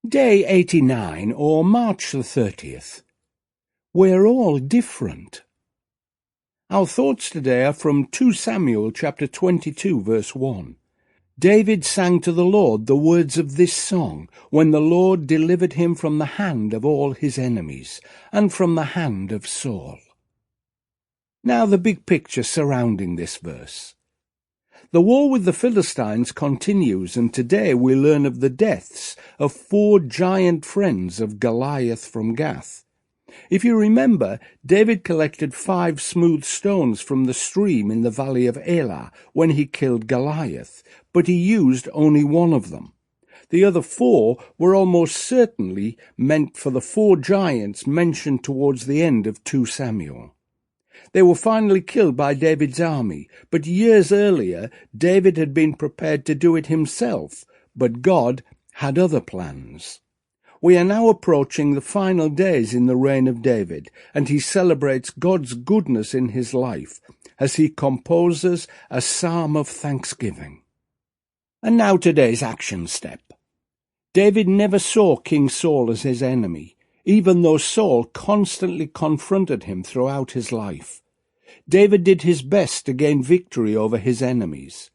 Day 89, or March the 30th. We're all different. Our thoughts today are from 2 Samuel chapter 22, verse 1. David sang to the Lord the words of this song when the Lord delivered him from the hand of all his enemies and from the hand of Saul. Now the big picture surrounding this verse. The war with the Philistines continues, and today we learn of the deaths of 4 giant friends of Goliath from Gath. If you remember, David collected 5 smooth stones from the stream in the valley of Elah when he killed Goliath, but he used only one of them. The other 4 were almost certainly meant for the 4 giants mentioned towards the end of 2 Samuel. They were finally killed by David's army, but years earlier David had been prepared to do it himself, but God had other plans. We are now approaching the final days in the reign of David, and he celebrates God's goodness in his life as he composes a psalm of thanksgiving. And now today's action step. David never saw King Saul as his enemy, even though Saul constantly confronted him throughout his life. David did his best to gain victory over his enemies.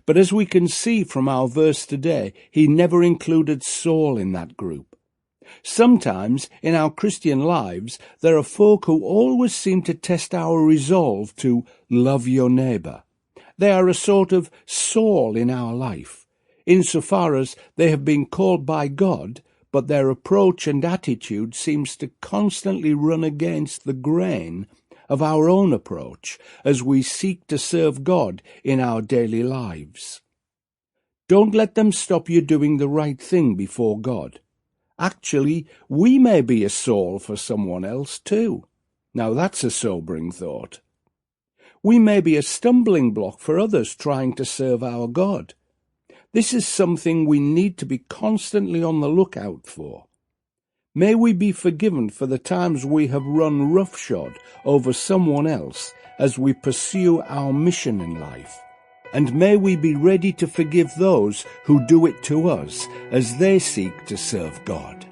But as we can see from our verse today, he never included Saul in that group. Sometimes in our Christian lives, there are folk who always seem to test our resolve to love your neighbour. They are a sort of Saul in our life, insofar as they have been called by God, but their approach and attitude seems to constantly run against the grain of our own approach as we seek to serve God in our daily lives. Don't let them stop you doing the right thing before God. Actually, we may be a Saul for someone else too. Now that's a sobering thought. We may be a stumbling block for others trying to serve our God. This is something we need to be constantly on the lookout for. May we be forgiven for the times we have run roughshod over someone else as we pursue our mission in life. And may we be ready to forgive those who do it to us as they seek to serve God.